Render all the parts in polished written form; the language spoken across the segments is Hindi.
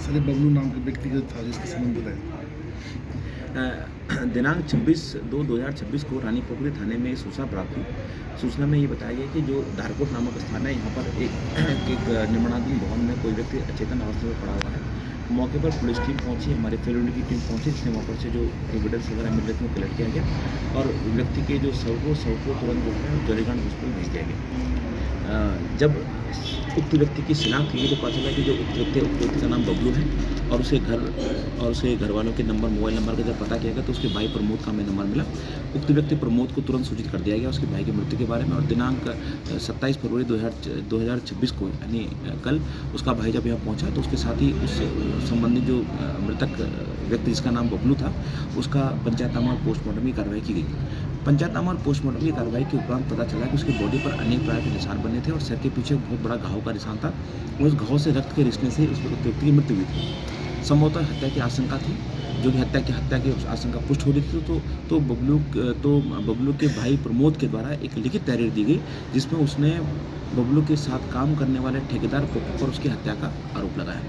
सर ये बबलू नाम के व्यक्ति का था जिसके संबंध बताया। दिनांक 26/2/2026 को रानी पोखरी थाने में सूचना प्राप्त हुई। सूचना में ये बताया गया कि जो धारकोट नामक स्थान है, यहाँ पर एक निर्माणाधीन भवन में कोई व्यक्ति अचेतन अवस्था में पड़ा हुआ है। मौके पर पुलिस टीम पहुंची, हमारे फील्ड की टीम पहुंची, जिसने वहाँ पर से जो एविडेंस वगैरह मिल रहे थे वो कलेक्ट किया गया और व्यक्ति के जो शव को तुरंत जो है जरीगंज हॉस्पिटल भेज दिया गया। जब उक्त व्यक्ति की शिनाख्त की तो पता चला कि जो उक्त व्यक्ति का नाम बबलू है और उसके घर वालों के नंबर, मोबाइल नंबर का जब पता किया गया तो उसके भाई प्रमोद का हमें नंबर मिला। उक्त व्यक्ति प्रमोद को तुरंत सूचित कर दिया गया उसके भाई की मृत्यु के बारे में और दिनांक 27 फरवरी 2026 को यानी कल उसका भाई जब यहाँ पहुँचा तो उसके साथ ही उस संबंधित जो मृतक व्यक्ति जिसका नाम बबलू था उसका पंचायतनामा और पोस्टमार्टम की कार्रवाई की गई। पंचायतनामा और पोस्टमार्टम की कार्रवाई के उपरांत पता चला कि उसकी बॉडी पर अनेक प्रकार के निशान बने थे और सिर के पीछे बहुत बड़ा घाव का निशान था। उस घाव से रक्त के रिसने से उस व्यक्ति की मृत्यु हुई थी। संभवतः हत्या की आशंका थी, जो कि हत्या की आशंका पुष्ट हो रही थी तो बबलू के भाई प्रमोद के द्वारा एक लिखित तहरीर दी गई जिसमें उसने बबलू के साथ काम करने वाले ठेकेदार पप्पू पर उसकी हत्या का आरोप लगाया।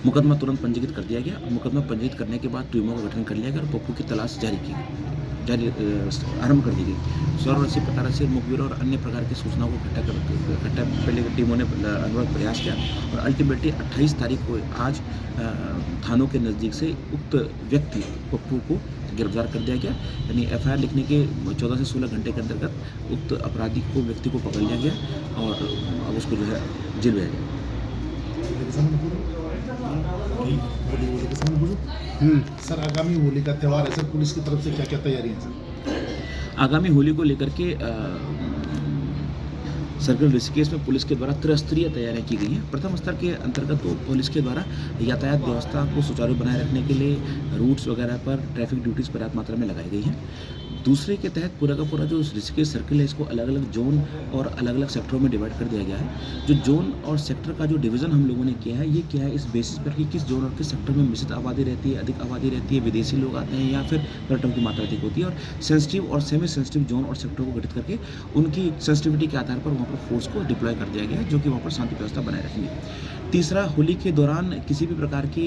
मुकदमा तुरंत पंजीकृत कर दिया गया। मुकदमा पंजीकृत करने के बाद टीमों का गठन कर लिया गया और पप्पू की तलाश आरंभ कर दी गई। स्वर्ण रसी, पता रसी, मुखबिर और अन्य प्रकार की सूचनाओं को इकट्ठा पहले टीमों ने अनवरत प्रयास किया और अल्टीमेटली 28 तारीख को आज थानों के नज़दीक से उक्त व्यक्ति पप्पू को गिरफ्तार कर दिया गया। यानी FIR लिखने के 14 से 16 घंटे के अंतर्गत उक्त अपराधी को व्यक्ति को पकड़ लिया गया और अब उसको जो है जेल भेजा गया। सर आगामी होली का त्यौहार है सर, पुलिस की तरफ से क्या क्या तैयारियां हैं सर? आगामी होली को लेकर के सर्कल ऋषिकेश में पुलिस के द्वारा त्रिस्तरीय तैयारियां की गई हैं। प्रथम स्तर के अंतर्गत तो पुलिस के द्वारा यातायात व्यवस्था को सुचारू बनाए रखने के लिए रूट्स वगैरह पर ट्रैफिक ड्यूटीज़ पर्याप्त मात्रा में लगाई गई हैं। दूसरे के तहत पूरा का पूरा जो ऋषिकेश सर्कल है इसको अलग अलग जोन और अलग अलग सेक्टरों में डिवाइड कर दिया गया है। जो जोन और सेक्टर का जो डिवीज़न हम लोगों ने किया है ये क्या है इस बेसिस पर कि किस जोन और किस सेक्टर में मिश्रित आबादी रहती है, अधिक आबादी रहती है, विदेशी लोग आते हैं या फिर पर्यटकों की मात्रा अधिक होती है और सेंसिटिव और सेमी सेंसिटिव जोन और सेक्टर को गठित करके उनकी सेंसिटिविटी के आधार पर वहाँ पर फोर्स को डिप्लॉय कर दिया गया है जो कि वहाँ पर शांति व्यवस्था बनाए रखेंगे। तीसरा, होली के दौरान किसी भी प्रकार की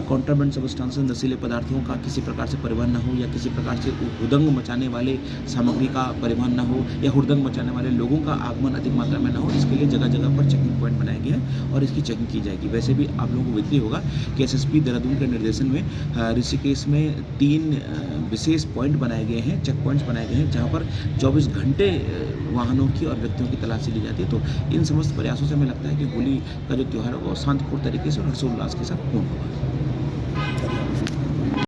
कॉन्ट्राबैंड सब्सटेंसेस, नशीले पदार्थों का किसी प्रकार से परिवहन न हो या किसी प्रकार से हुदंग मचाने वाले सामग्री का परिवहन न हो या हुदंग मचाने वाले लोगों का आगमन अधिक मात्रा में न हो, इसके लिए जगह जगह पर चेकिंग पॉइंट बनाए गए हैं और इसकी चेकिंग की जाएगी। वैसे भी आप लोगों को विदित होगा कि SSP देहरादून के निर्देशन में ऋषिकेश में 3 विशेष पॉइंट बनाए गए हैं, चेक पॉइंट्स बनाए गए हैं जहाँ पर 24 घंटे वाहनों की और व्यक्तियों की तलाशी ली जाती है। तो इन समस्त प्रयासों से हमें लगता है कि होली का जो त्यौहार है वो शांतिपूर्ण तरीके से और हर्षोल्लास के साथ पूर्ण होगा।